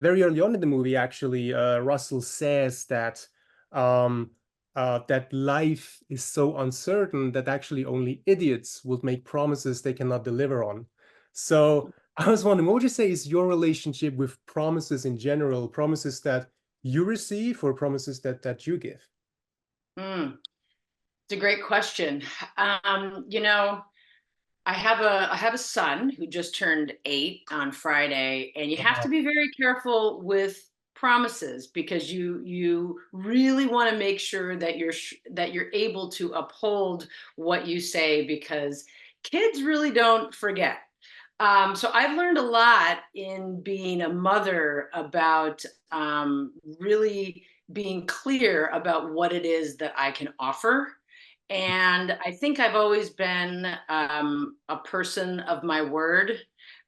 very early on in the movie, actually, Russell says that that life is so uncertain that actually only idiots would make promises they cannot deliver on. So I was wondering, what would you say is your relationship with promises in general, promises that you receive or promises that you give? Mm, it's a great question. You know, I have a son who just turned 8 on Friday, and you have to Wow. be very careful with promises because you really want to make sure that that you're able to uphold what you say because kids really don't forget. So I've learned a lot in being a mother about really being clear about what it is that I can offer. And I think I've always been a person of my word.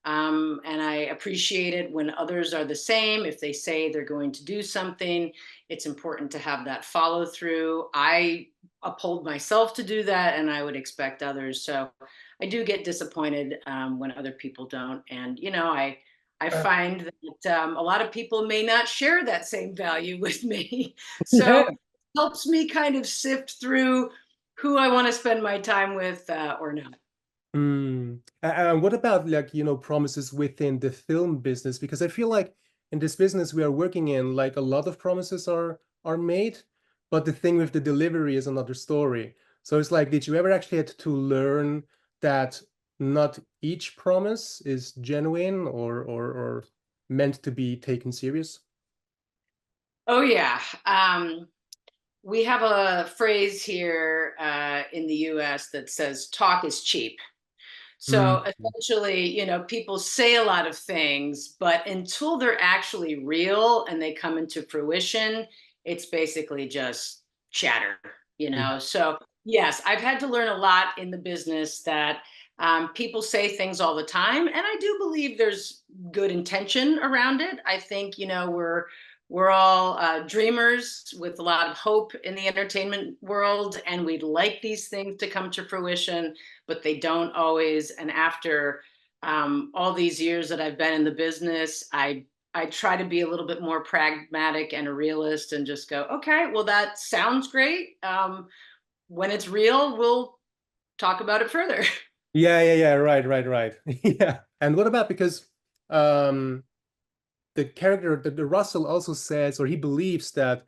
And I appreciate it when others are the same. If they say they're going to do something, it's important to have that follow through. I uphold myself to do that, and I would expect others. So I do get disappointed when other people don't. And, I find that a lot of people may not share that same value with me. Yeah. So it helps me kind of sift through who I want to spend my time with or not. Mm. And what about like, promises within the film business? Because I feel like in this business we are working in, like a lot of promises are made, but the thing with the delivery is another story. So it's like, did you ever actually had to learn that not each promise is genuine or meant to be taken serious? Oh, yeah. We have a phrase here in the US that says talk is cheap. Mm. So essentially, people say a lot of things, but until they're actually real and they come into fruition, it's basically just chatter, Yeah. So, yes, I've had to learn a lot in the business that people say things all the time. And I do believe there's good intention around it. I think, we're all dreamers with a lot of hope in the entertainment world, and we'd like these things to come to fruition, but they don't always. And after all these years that I've been in the business, I try to be a little bit more pragmatic and a realist and just go, okay, well, that sounds great. When it's real, we'll talk about it further. Yeah. Right. Yeah. And what about because um the character, the Russell also says, or he believes that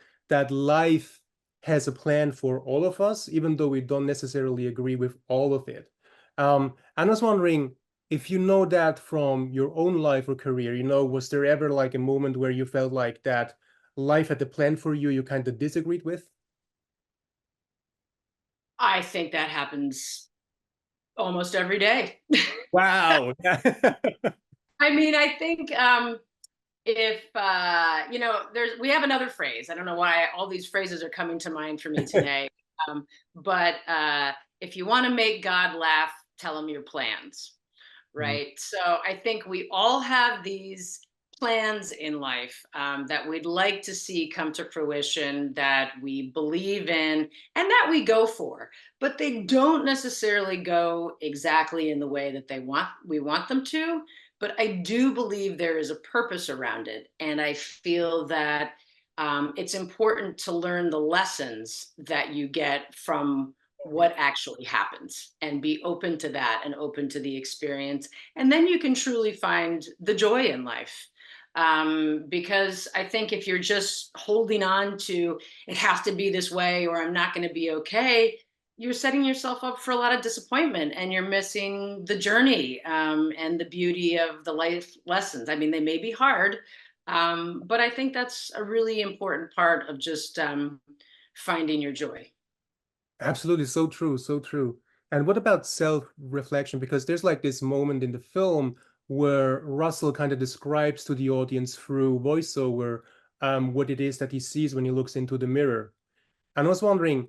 life has a plan for all of us, even though we don't necessarily agree with all of it. I was wondering if you know that from your own life or career, was there ever like a moment where you felt like that life had a plan for you kind of disagreed with? I think that happens almost every day. Wow. I mean, I think if there's we have another phrase. I don't know why all these phrases are coming to mind for me today. But if you want to make God laugh, tell him your plans, Mm. right? So I think we all have these plans in life that we'd like to see come to fruition, that we believe in, and that we go for, but they don't necessarily go exactly in the way that we want them to. But I do believe there is a purpose around it, and I feel that it's important to learn the lessons that you get from what actually happens and be open to that and open to the experience, and then you can truly find the joy in life. Because I think if you're just holding on to it has to be this way or I'm not going to be okay, you're setting yourself up for a lot of disappointment and you're missing the journey and the beauty of the life lessons. I mean, they may be hard, but I think that's a really important part of just finding your joy. Absolutely, so true, so true. And what about self-reflection? Because there's like this moment in the film where Russell kind of describes to the audience through voiceover what it is that he sees when he looks into the mirror. And I was wondering,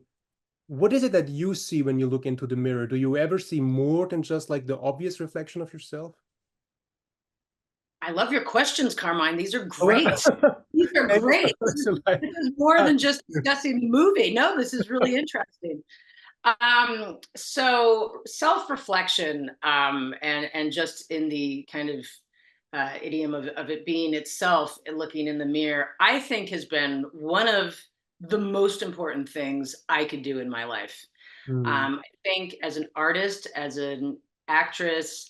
what is it that you see when you look into the mirror? Do you ever see more than just like the obvious reflection of yourself? I love your questions, Carmine. These are Oh, great. These are maybe great. it's like, This is more ah, than just discussing the movie. No, this is really interesting. So self-reflection, and just in the kind of idiom of it being itself and looking in the mirror, I think has been one of the most important things I could do in my life. Mm, I think as an artist, as an actress,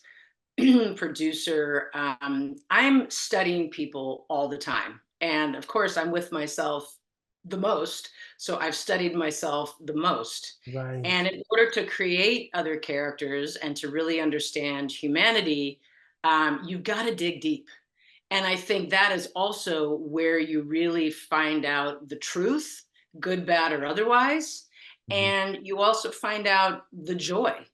producer, I'm studying people all the time. And of course, I'm with myself the most. So I've studied myself the most. right. And in order to create other characters and to really understand humanity, you've got to dig deep. And I think that is also where you really find out the truth, good, bad, or otherwise. Mhm. And you also find out the joy.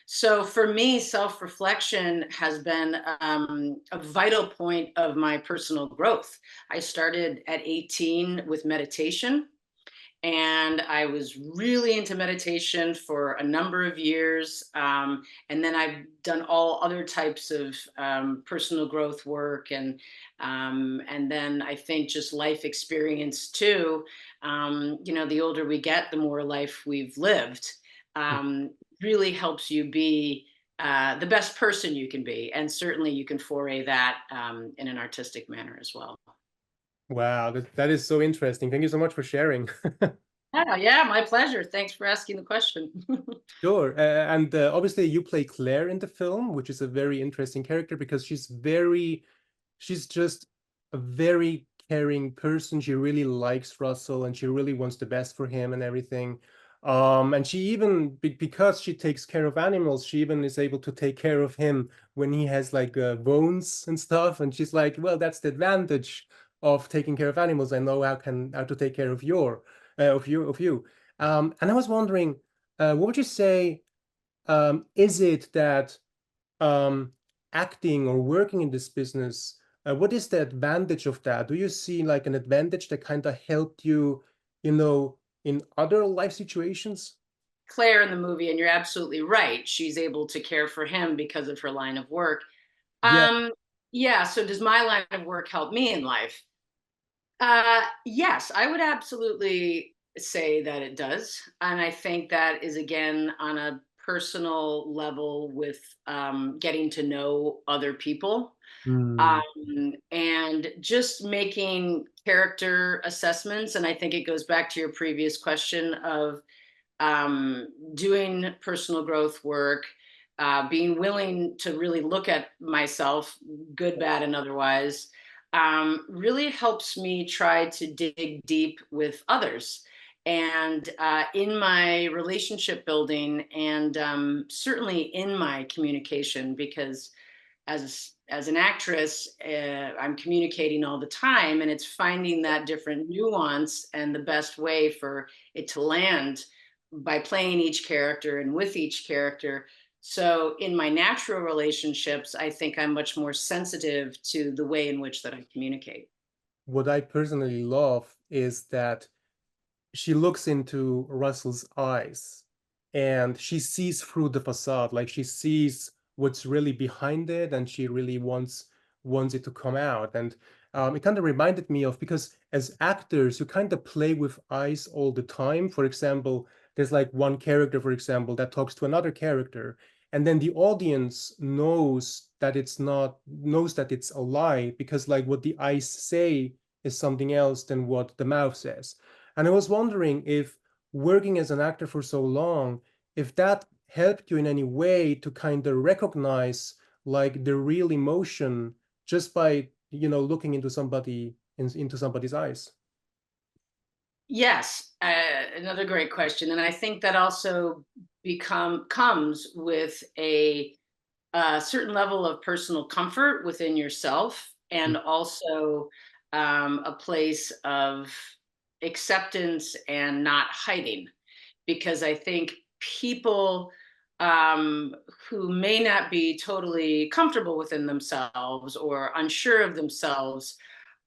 So for me, self reflection has been a vital point of my personal growth. I started at 18 with meditation, and I was really into meditation for a number of years. And then I've done all other types of personal growth work, and then I think just life experience too. The older we get, the more life we've lived. Um, Really helps you be the best person you can be, and certainly you can foray that in an artistic manner as well. Wow, that is so interesting. Thank you so much for sharing. Yeah, yeah, my pleasure. Thanks for asking the question. Sure. And obviously you play Claire in the film, which is a very interesting character because she's just a very caring person. She really likes Russell and she really wants the best for him and everything. And she even, because she takes care of animals, she even is able to take care of him when he has like wounds and stuff. And she's like, well, that's the advantage of taking care of animals. I know how to take care of you. And I was wondering, what would you say, is it that um, acting or working in this business, what is the advantage of that? Do you see like an advantage that kind of helped you, in other life situations? Claire in the movie, and you're absolutely right. She's able to care for him because of her line of work. Yeah. Um, yeah. So does my line of work help me in life? Yes, I would absolutely say that it does, and I think that is again on a personal level with getting to know other people, Mm, and just making character assessments. And I think it goes back to your previous question of doing personal growth work, being willing to really look at myself, good, bad, and otherwise, really helps me try to dig deep with others. And in my relationship building, and certainly in my communication, because as an actress, I'm communicating all the time, and it's finding that different nuance and the best way for it to land by playing each character and with each character. So in my natural relationships, I think I'm much more sensitive to the way in which that I communicate. what I personally love is that she looks into Russell's eyes and she sees through the facade, like she sees what's really behind it, and she really wants it to come out. And it kind of reminded me of, because as actors, you kind of play with eyes all the time. For example, there's like one character, for example, that talks to another character, and then the audience knows that it's a lie, because like what the eyes say is something else than what the mouth says. And I was wondering if working as an actor for so long, if that helped you in any way to kind of recognize like the real emotion just by, looking into somebody's eyes. Yes, another great question, and I think that also become comes with a certain level of personal comfort within yourself, and also a place of acceptance and not hiding. Because I think people who may not be totally comfortable within themselves or unsure of themselves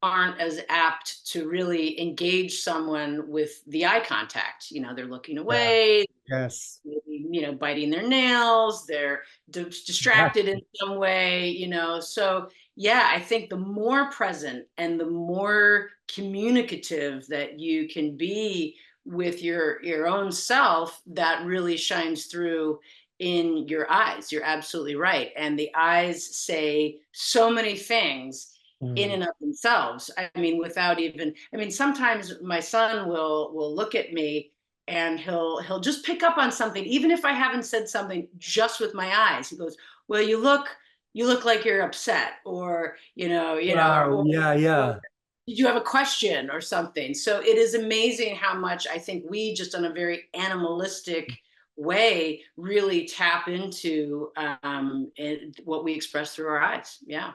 aren't as apt to really engage someone with the eye contact. They're looking Yeah. away, Yes. maybe, biting their nails, they're distracted in some way, so yeah, I think the more present and the more communicative that you can be with your own self, that really shines through in your eyes. You're absolutely right. And the eyes say so many things in Mm. and of themselves. I mean, without even, I mean, sometimes my son will look at me and he'll just pick up on something, even if I haven't said something, just with my eyes. He goes, "Well, you look like you're upset," or Wow. Yeah. or Yeah. did you have a question or something? So it is amazing how much I think we just on a very animalistic way really tap into what we express through our eyes. Yeah.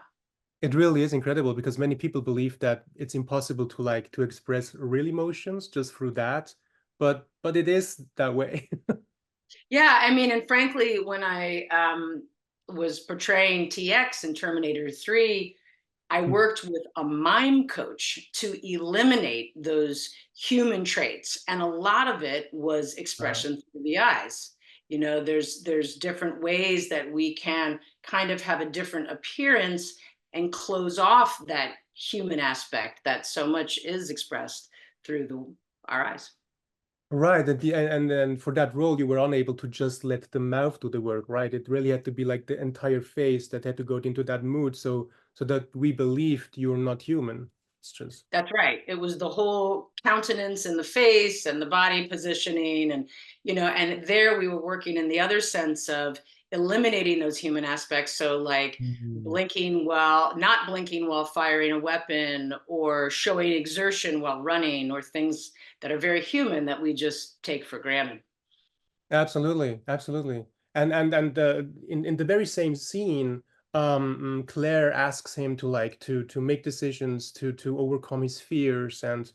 It really is incredible because many people believe that it's impossible to like to express real emotions just through that, but it is that way. Yeah, I mean, and frankly, when I was portraying TX in Terminator 3, I worked with a mime coach to eliminate those human traits. And a lot of it was Wow. expression through the eyes. There's different ways that we can kind of have a different appearance and close off that human aspect that so much is expressed through our eyes. Right, and then for that role, you were unable to just let the mouth do the work, right? It really had to be like the entire face that had to go into that mood, so that we believed you're not human. It's just That's right. It was the whole countenance and the face and the body positioning. And there we were working in the other sense of eliminating those human aspects. So, like Mm. blinking while not blinking while firing a weapon, or showing exertion while running, or things that are very human that we just take for granted. Absolutely, absolutely. And in the very same scene, Claire asks him to like to make decisions to overcome his fears and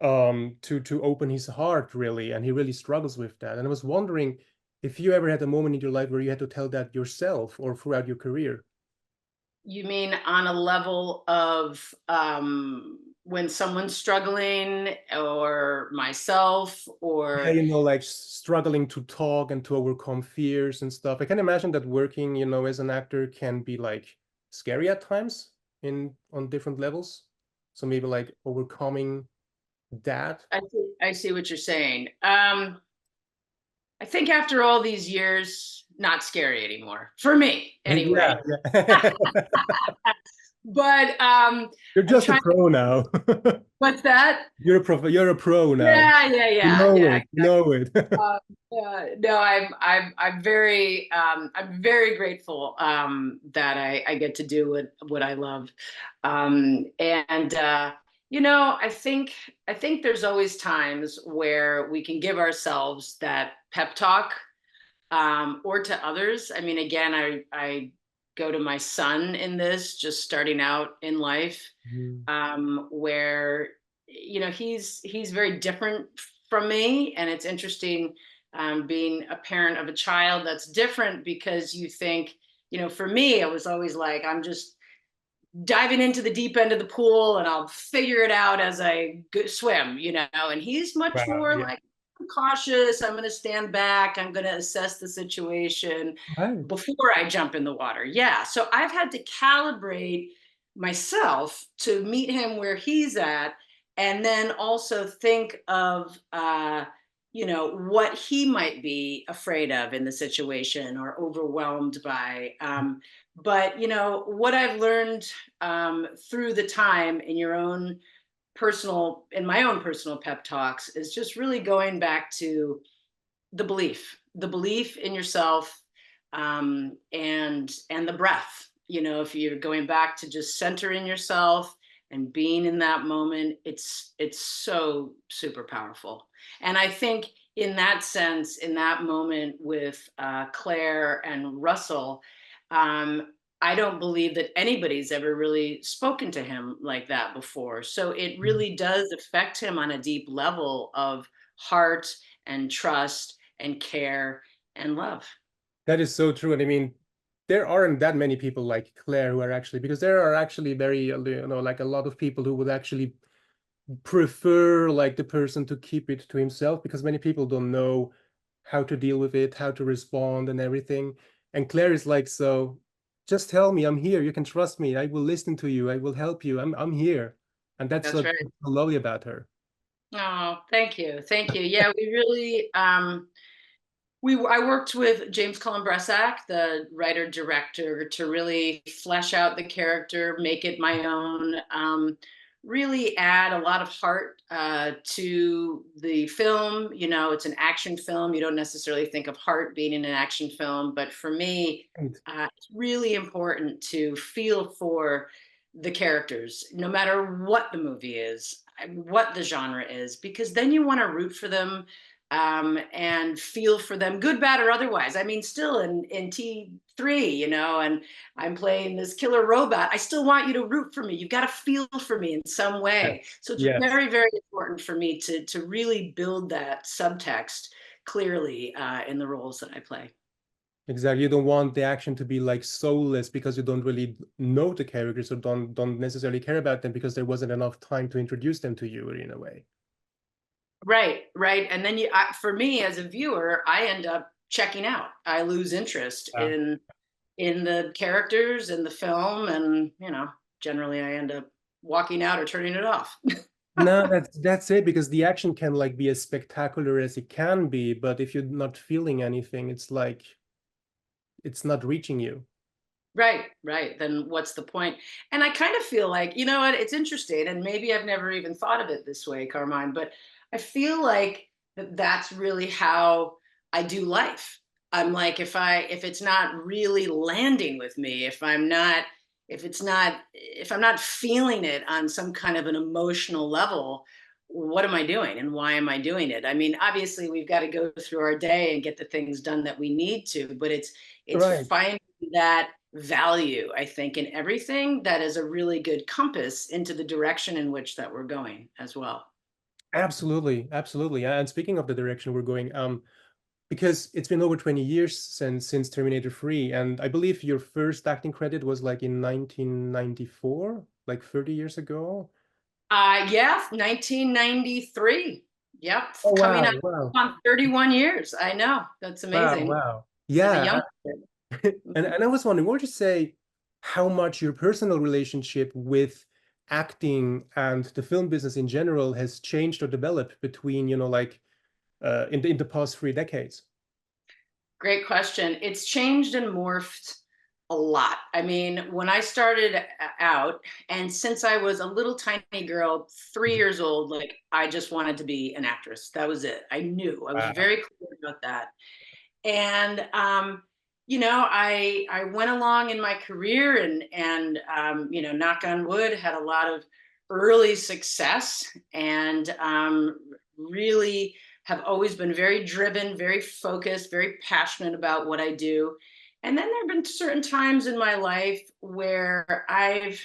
to open his heart really, and he really struggles with that. And I was wondering if you ever had a moment in your life where you had to tell that yourself or throughout your career. You mean on a level of when someone's struggling, or myself, Yeah, or like struggling to talk and to overcome fears and stuff. I can imagine that working, as an actor can be like scary at times in on different levels. So maybe like overcoming that. I see what you're saying. I think after all these years, not scary anymore for me, Yeah, anyway. yeah. But You're I'm just a trying. pro now. What's that? You're a pro now. Yeah, yeah, You yeah, know yeah. it. You know it. Uh, no, I'm very grateful that I get to do what I love, and I think there's always times where we can give ourselves that pep talk, or to others. I mean, again, I go to my son in this, just starting out in life, Mm. where he's very different from me, and it's interesting being a parent of a child that's different, because you think, for me, I was always like, I'm just diving into the deep end of the pool and I'll figure it out as I swim, and he's much Wow. more Yeah. like, I'm cautious, I'm going to stand back, I'm going to assess the situation Right. before I jump in the water. Yeah, so I've had to calibrate myself to meet him where he's at, and then also think of what he might be afraid of in the situation or overwhelmed by. But what I've learned through the time in my own personal pep talks, is just really going back to the belief in yourself, and the breath. If you're going back to just centering yourself and being in that moment, it's so super powerful. And I think in that sense, in that moment with Claire and Russell, I don't believe that anybody's ever really spoken to him like that before. So it really does affect him on a deep level of heart and trust and care and love. That is so true. And I mean, there aren't that many people like Claire who are actually, because there are actually very, like a lot of people who would actually prefer like the person to keep it to himself because many people don't know how to deal with it, how to respond and everything. And Claire is like, so just tell me I'm here. You can trust me. I will listen to you. I will help you. I'm here. And that's That's what's right. so lovely about her. Oh, thank you. Thank you. Yeah, we really, I worked with James Cullen Bressak, the writer director, to really flesh out the character, make it my own, really add a lot of heart to the film. You know, it's an action film. You don't necessarily think of heart being in an action film, but for me, Right. it's really important to feel for the characters, no matter what the movie is, what the genre is, because then you want to root for them, and feel for them, good, bad, or otherwise. I mean, still in T3, you know, and I'm playing this killer robot. I still want you to root for me. You've got to feel for me in some Yes. way. So it's Yes. very, very important for me to really build that subtext clearly in the roles that I play. Exactly. You don't want the action to be like soulless because you don't really know the characters or don't necessarily care about them because there wasn't enough time to introduce them to you in a way. Right, right. And then for me as a viewer, I end up checking out. I lose interest Yeah. in the characters in the film, and generally I end up walking out or turning it off. No, that's it because the action can like be as spectacular as it can be, but if you're not feeling anything, it's like it's not reaching you. Right, right. Then what's the point? And I kind of feel like, you know what, it's interesting, and maybe I've never even thought of it this way, Carmine, but I feel like that's really how I do life. I'm like, if it's not really landing with me, if I'm not feeling it on some kind of an emotional level, what am I doing and why am I doing it? I mean, obviously we've got to go through our day and get the things done that we need to, but it's Right. finding that value, I think, in everything that is a really good compass into the direction in which that we're going as well. Absolutely. Absolutely. And speaking of the direction we're going, because it's been over 20 years since Terminator 3, and I believe your first acting credit was like in 1994, like 30 years ago. Yeah, 1993. Yep, Oh coming up wow, wow, on 31 years. I know, that's wow, amazing. wow. As a Yeah. youngster. And I was wondering, what would you say how much your personal relationship with acting and the film business in general has changed or developed between, like in the past 3 decades? Great question. It's changed and morphed a lot. I mean, when I started out, and since I was a little tiny girl, 3 years old, like I just wanted to be an actress. That was it. I knew. I was Wow. very clear about that. And I went along in my career, and knock on wood, had a lot of early success, and really have always been very driven, very focused, very passionate about what I do. And then there have been certain times in my life where I've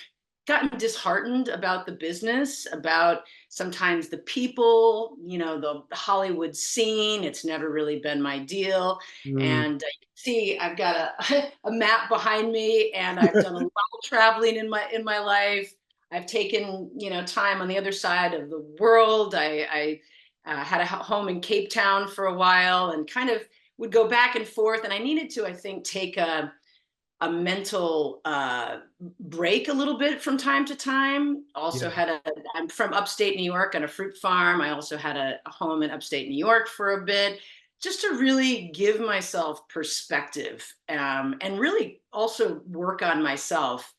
gotten disheartened about the business, about sometimes the people, the Hollywood scene. It's never really been my deal. Mm. And you can see I've got a map behind me, and I've done a lot of traveling in my life. I've taken time on the other side of the world. I had a home in Cape Town for a while, and kind of would go back and forth. And I needed to, I think, take a mental break a little bit from time to time. Also Yeah. had I'm from upstate New York on a fruit farm. I also had a home in upstate New York for a bit, just to really give myself perspective, and really also work on myself.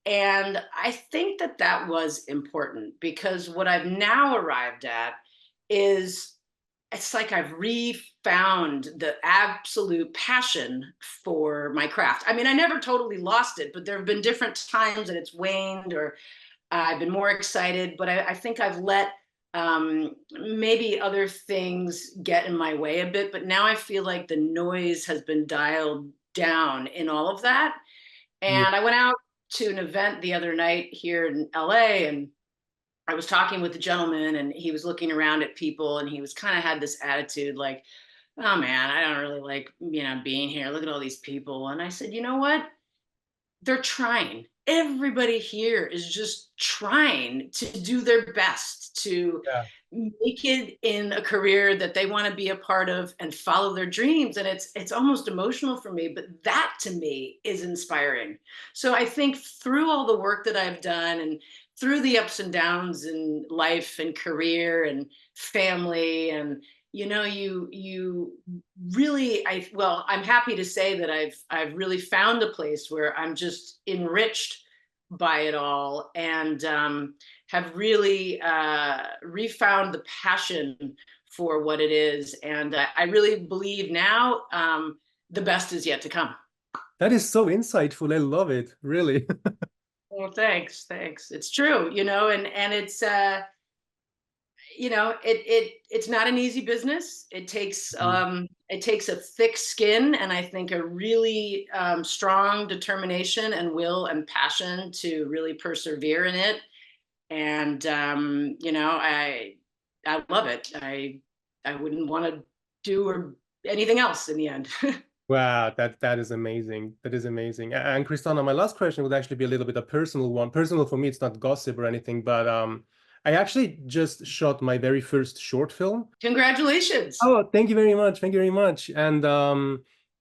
And I think that that was important, because what I've now arrived at is, it's like I've refound the absolute passion for my craft. I mean, I never totally lost it, but there have been different times that it's waned, or I've been more excited. But I think I've let maybe other things get in my way a bit. But now I feel like the noise has been dialed down in all of that. Yeah. And I went out to an event the other night here in LA, and I was talking with the gentleman, and he was looking around at people, and he was kind of had this attitude like, oh man, I don't really like, being here. Look at all these people. And I said, you know what? They're trying. Everybody here is just trying to do their best to Yeah. make it in a career that they want to be a part of and follow their dreams. And it's almost emotional for me, but that to me is inspiring. So I think through all the work that I've done, and through the ups and downs in life and career and family, and you really, I'm happy to say that I've really found a place where I'm just enriched by it all, and have really refound the passion for what it is. And I really believe now, the best is yet to come. That is so insightful. I love it, really. Well, thanks. It's true, and it's it's not an easy business. It takes a thick skin, and I think a really strong determination and will and passion to really persevere in it. And I love it. I wouldn't want to do or anything else in the end. Wow, that is amazing. That is amazing. And Kristanna, my last question would actually be a little bit a personal one. Personal for me, it's not gossip or anything, but I actually just shot my very first short film. Congratulations. Oh, thank you very much. Thank you very much. And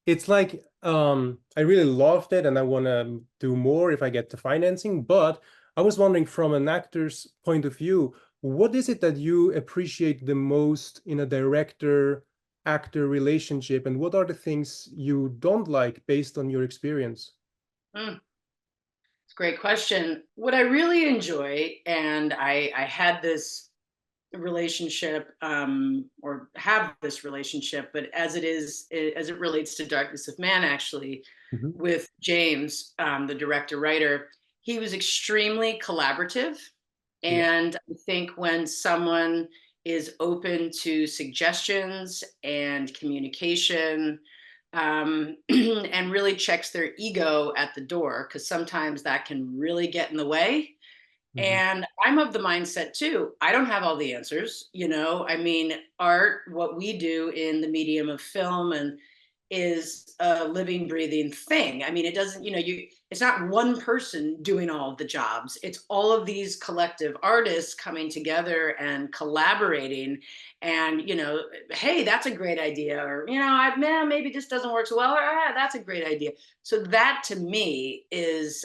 it's like I really loved it and I want to do more if I get the financing, but I was wondering from an actor's point of view, what is it that you appreciate the most in a director actor relationship and what are the things you don't like based on your experience? Mm, it's a great question. What I really enjoy, and I had this relationship, or have this relationship, but as it relates to Darkness of Man, actually, Mhm. with James, the director writer, he was extremely collaborative. Yeah. And I think when someone is open to suggestions and communication, and really checks their ego at the door, because sometimes that can really get in the way. Mhm. And I'm of the mindset too. I don't have all the answers. I mean, art, what we do in the medium of film and is a living, breathing thing. I mean, it doesn't, it's not one person doing all of the jobs. It's all of these collective artists coming together and collaborating. And, hey, that's a great idea. Or, maybe this doesn't work so well. Or, that's a great idea. So that to me is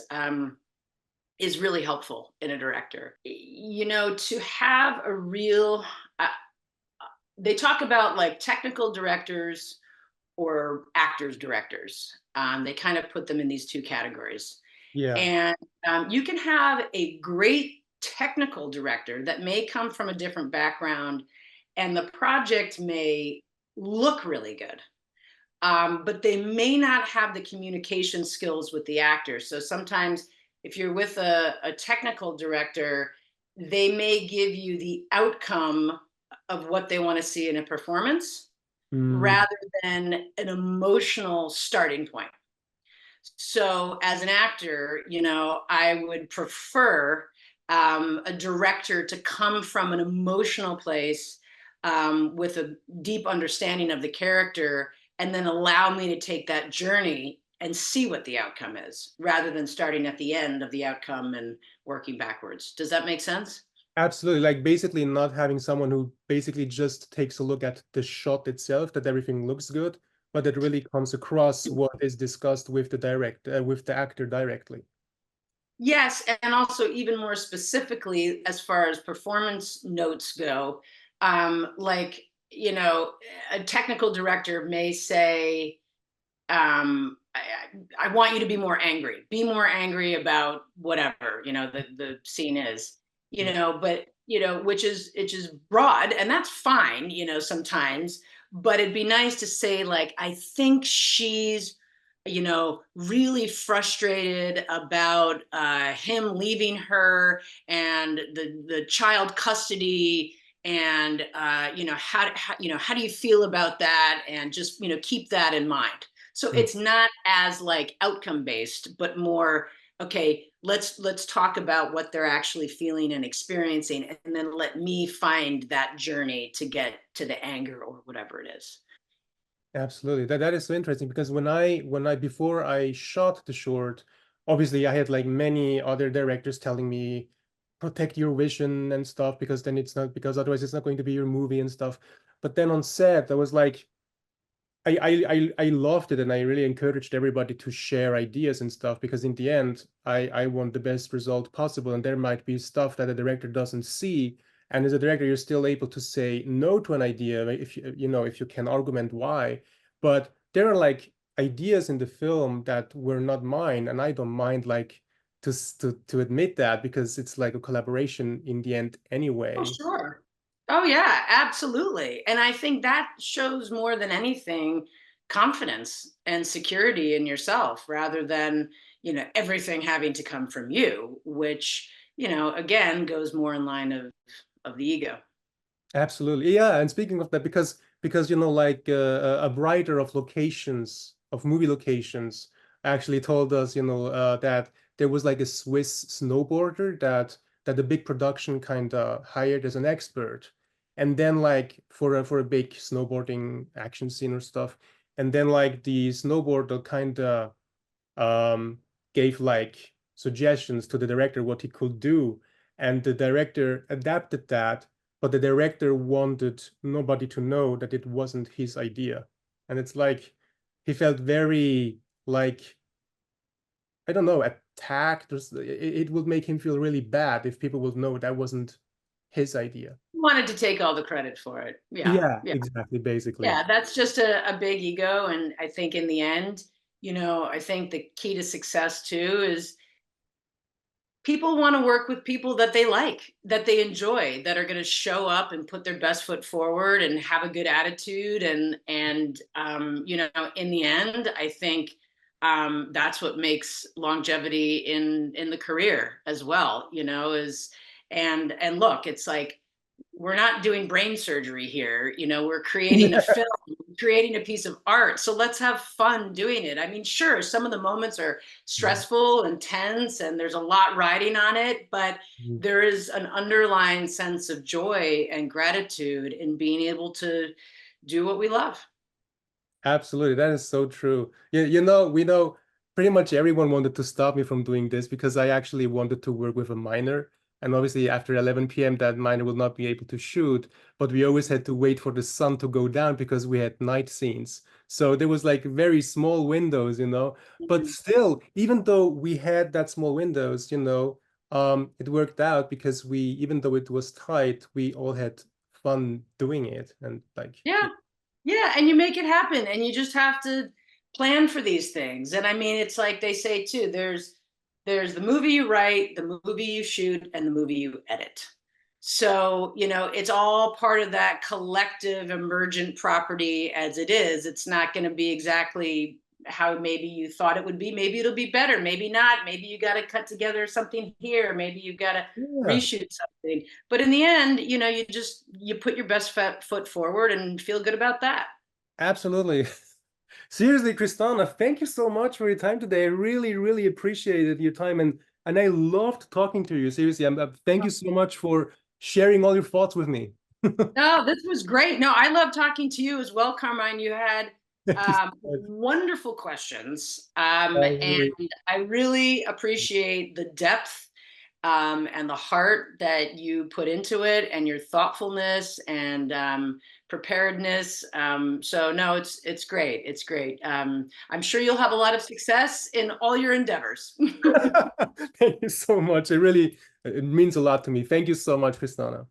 really helpful in a director. To have a real, uh, they talk about like technical directors or actors directors. They kind of put them in these two categories. Yeah. And you can have a great technical director that may come from a different background, and the project may look really good. But they may not have the communication skills with the actors. So sometimes, if you're with a technical director, they may give you the outcome of what they want to see in a performance Mm. rather than an emotional starting point. So, as an actor, I would prefer a director to come from an emotional place, with a deep understanding of the character, and then allow me to take that journey and see what the outcome is, rather than starting at the end of the outcome and working backwards. Does that make sense? Absolutely. Like basically not having someone who basically just takes a look at the shot itself, that everything looks good, but that really comes across what is discussed with with the actor directly. Yes, and also even more specifically, as far as performance notes go, like, a technical director may say, I want you to be more angry about whatever, the scene is, but, which is broad, and that's fine, sometimes, but it'd be nice to say, like, I think she's, really frustrated about him leaving her and the child custody, and how do you feel about that, and just keep that in mind. So Mm. it's not as like outcome based, but more, okay, let's talk about what they're actually feeling and experiencing, and then let me find that journey to get to the anger or whatever it is. Absolutely. That is so interesting because when I before I shot the short, obviously I had like many other directors telling me protect your vision and stuff because then it's not because otherwise it's not going to be your movie and stuff. But then on set, I was like I loved it and I really encouraged everybody to share ideas and stuff because in the end I want the best result possible and there might be stuff that a director doesn't see And as a director, you're still able to say no to an idea if if you can argument why. But there are like ideas in the film that were not mine, and I don't mind like to admit that, because it's like a collaboration in the end Oh, anyway. sure. Oh, yeah, absolutely. And I think that shows more than anything confidence and security in yourself rather than, everything having to come from you, which, again, goes more in line of the ego. Absolutely. Yeah. And speaking of that, because like a writer of locations, of movie locations, actually told us, that there was like a Swiss snowboarder that the big production kind of hired as an expert. And then like for a big snowboarding action scene or stuff. And then like the snowboarder kind of um, gave like suggestions to the director what he could do, and the director adapted that, but the director wanted nobody to know that it wasn't his idea. And it's like he felt very like, I don't know, attacked. It would make him feel really bad if people would know that wasn't his idea. Wanted to take all the credit for it. Yeah. Yeah, Yeah. exactly, basically. Yeah. That's just a big ego. And I think in the end, I think the key to success too is people want to work with people that they like, that they enjoy, that are going to show up and put their best foot forward and have a good attitude. And in the end, I think that's what makes longevity in the career as well. And look, it's like we're not doing brain surgery here. We're creating a film, creating a piece of art. So let's have fun doing it. I mean, sure, some of the moments are stressful and tense, and there's a lot riding on it, but there is an underlying sense of joy and gratitude in being able to do what we love. Absolutely, that is so true. Yeah, we know pretty much everyone wanted to stop me from doing this because I actually wanted to work with a minor. And obviously after 11 p.m. that minor will not be able to shoot, but we always had to wait for the sun to go down because we had night scenes. So there was like very small windows, but Mhm. still, even though we had that small windows, it worked out because even though it was tight, we all had fun doing it. And like, Yeah. Yeah, and you make it happen, and you just have to plan for these things. And I mean, it's like they say too, there's the movie you write, the movie you shoot, and the movie you edit. So, it's all part of that collective emergent property as it is. It's not going to be exactly how maybe you thought it would be. Maybe it'll be better, maybe not. Maybe you got to cut together something here, maybe you got to yeah. reshoot something. But in the end, you put your best foot forward and feel good about that. Absolutely. Seriously, Kristanna, thank you so much for your time today. I really, really appreciated your time, and I loved talking to you. Seriously, thank you so much for sharing all your thoughts with me. No, this was great. No, I love talking to you as well, Carmine. You had Thank you so much. wonderful questions, and Really. I really appreciate the depth and the heart that you put into it, and your thoughtfulness and preparedness. So no, it's great. It's great. I'm sure you'll have a lot of success in all your endeavors. Thank you so much. It means a lot to me. Thank you so much, Kristanna.